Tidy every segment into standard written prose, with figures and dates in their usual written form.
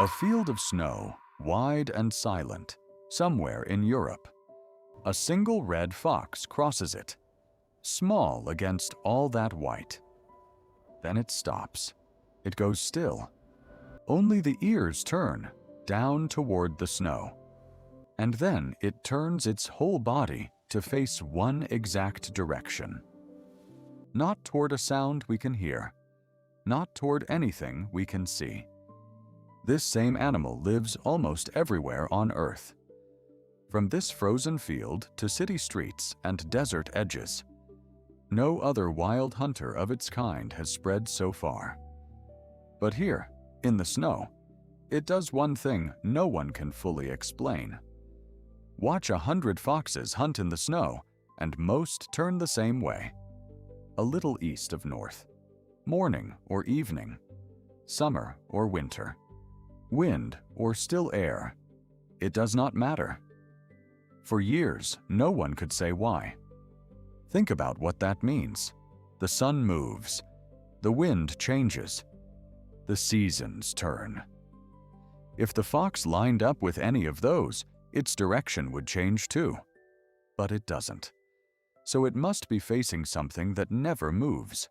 A field of snow, wide and silent, somewhere in Europe. A single red fox crosses it, small against all that white. Then it stops. It goes still. Only the ears turn, down toward the snow. And then it turns its whole body to face one exact direction. Not toward a sound we can hear, not toward anything we can see. This same animal lives almost everywhere on Earth. From this frozen field to city streets and desert edges, no other wild hunter of its kind has spread so far. But here, in the snow, it does one thing no one can fully explain. Watch 100 foxes hunt in the snow, and most turn the same way. A little east of north. Morning or evening. Summer or winter. Wind or still air. It does not matter. For years, no one could say why. Think about what that means. The sun moves. The wind changes. The seasons turn. If the fox lined up with any of those, its direction would change too. But it doesn't. So it must be facing something that never moves.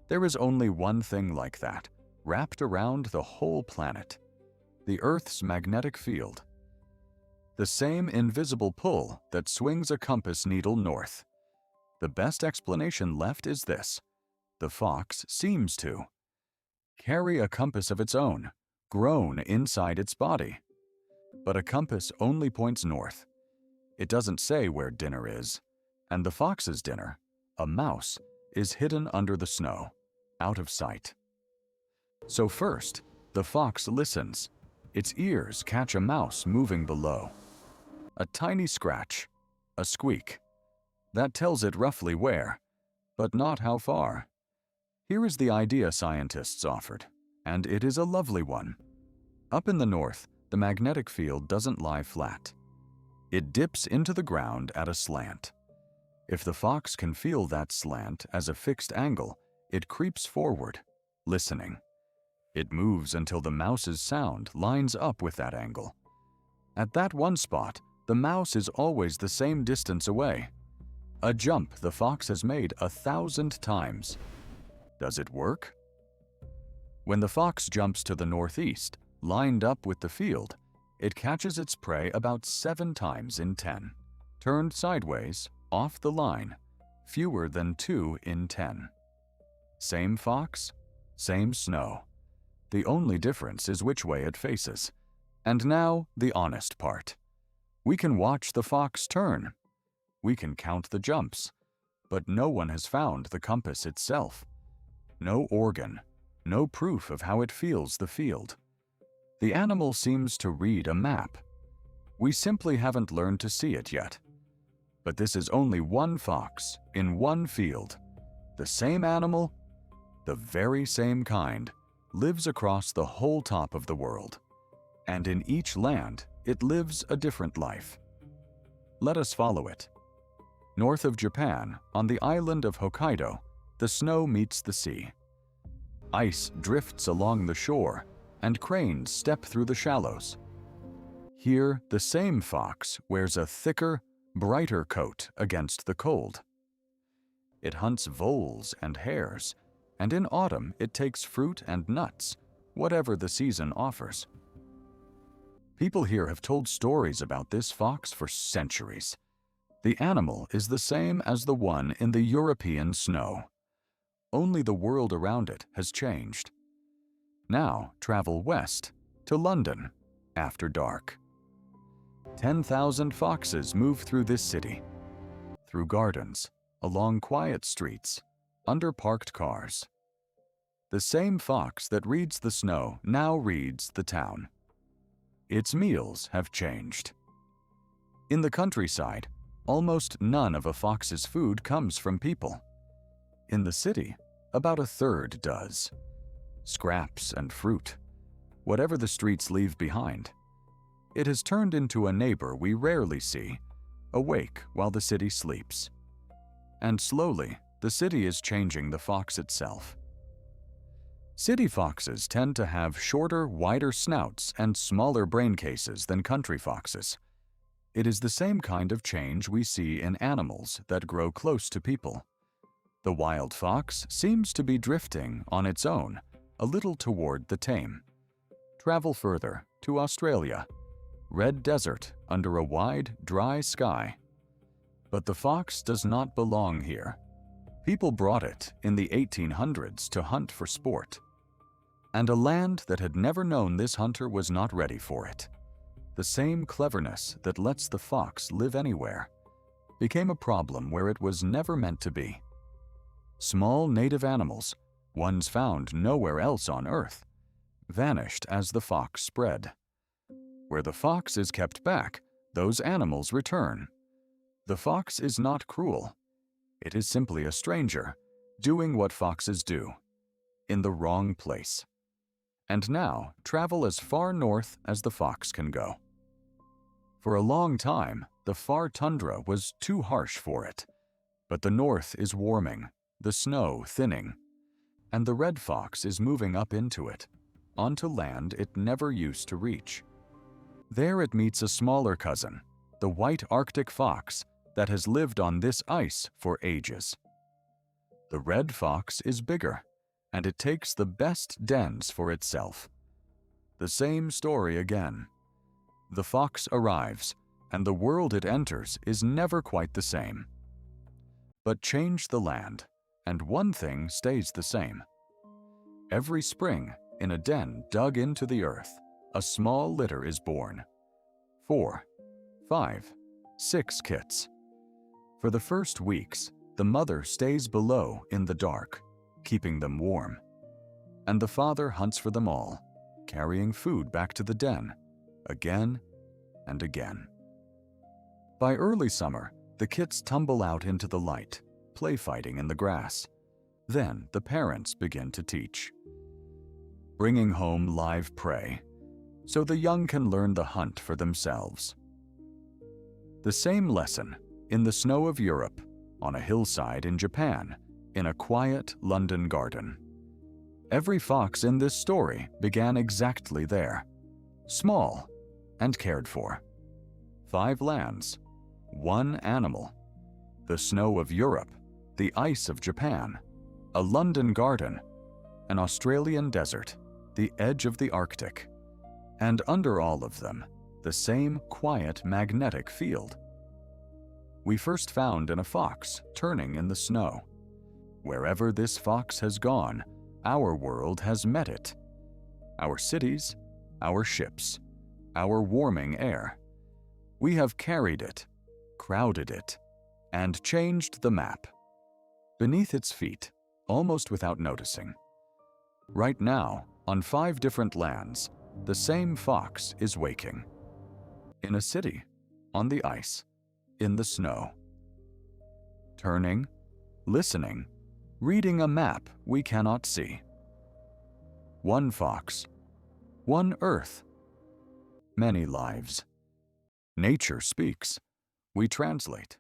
There is only one thing like that, wrapped around the whole planet. The Earth's magnetic field. The same invisible pull that swings a compass needle north. The best explanation left is this: the fox seems to carry a compass of its own, grown inside its body. But a compass only points north. It doesn't say where dinner is, and the fox's dinner, a mouse, is hidden under the snow, out of sight. So first, the fox listens. Its ears catch a mouse moving below. A tiny scratch, a squeak. That tells it roughly where, but not how far. Here is the idea scientists offered, and it is a lovely one. Up in the north, the magnetic field doesn't lie flat. It dips into the ground at a slant. If the fox can feel that slant as a fixed angle, it creeps forward, listening. It moves until the mouse's sound lines up with that angle. At that one spot, the mouse is always the same distance away. A jump the fox has made 1,000 times. Does it work? When the fox jumps to the northeast, lined up with the field, it catches its prey about 7 times in 10. Turned sideways, off the line, fewer than 2 in 10. Same fox, same snow. The only difference is which way it faces. And now, the honest part. We can watch the fox turn. We can count the jumps. But no one has found the compass itself. No organ, no proof of how it feels the field. The animal seems to read a map. We simply haven't learned to see it yet. But this is only one fox in one field. The same animal, the very same kind, lives across the whole top of the world. And in each land, it lives a different life. Let us follow it. North of Japan, on the island of Hokkaido, the snow meets the sea. Ice drifts along the shore, and cranes step through the shallows. Here, the same fox wears a thicker, brighter coat against the cold. It hunts voles and hares, and in autumn it takes fruit and nuts, whatever the season offers. People here have told stories about this fox for centuries. The animal is the same as the one in the European snow. Only the world around it has changed. Now travel west to London after dark. 10,000 foxes move through this city, through gardens, along quiet streets, under parked cars. The same fox that reads the snow now reads the town. Its meals have changed. In the countryside, almost none of a fox's food comes from people. In the city, about a third does. Scraps and fruit, whatever the streets leave behind. It has turned into a neighbor we rarely see, awake while the city sleeps. And slowly, the city is changing the fox itself. City foxes tend to have shorter, wider snouts and smaller brain cases than country foxes. It is the same kind of change we see in animals that grow close to people. The wild fox seems to be drifting on its own, a little toward the tame. Travel further to Australia. Red desert under a wide, dry sky. But the fox does not belong here. People brought it in the 1800s to hunt for sport. And a land that had never known this hunter was not ready for it. The same cleverness that lets the fox live anywhere became a problem where it was never meant to be. Small native animals, ones found nowhere else on Earth, vanished as the fox spread. Where the fox is kept back, those animals return. The fox is not cruel. It is simply a stranger, doing what foxes do, in the wrong place. And now travel as far north as the fox can go. For a long time, the far tundra was too harsh for it. But the north is warming, the snow thinning, and the red fox is moving up into it, onto land it never used to reach. There it meets a smaller cousin, the white Arctic fox that has lived on this ice for ages. The red fox is bigger, and it takes the best dens for itself. The same story again. The fox arrives, and the world it enters is never quite the same. But change the land, and one thing stays the same. Every spring, in a den dug into the earth, a small litter is born. 4, 5, 6 kits. For the first weeks, the mother stays below in the dark, keeping them warm. And the father hunts for them all, carrying food back to the den, again and again. By early summer, the kits tumble out into the light, play fighting in the grass. Then the parents begin to teach, bringing home live prey, so the young can learn the hunt for themselves. The same lesson in the snow of Europe, on a hillside in Japan, in a quiet London garden. Every fox in this story began exactly there, small and cared for. 5 lands, 1 animal, the snow of Europe, the ice of Japan, a London garden, an Australian desert, the edge of the Arctic, and under all of them, the same quiet magnetic field. We first found in a fox turning in the snow. Wherever this fox has gone, our world has met it. Our cities, our ships, our warming air. We have carried it, crowded it, and changed the map. Beneath its feet, almost without noticing. Right now, on 5 different lands, the same fox is waking. In a city, on the ice, in the snow. Turning, listening, reading a map we cannot see. 1 fox, 1 Earth, many lives. Nature speaks. We translate.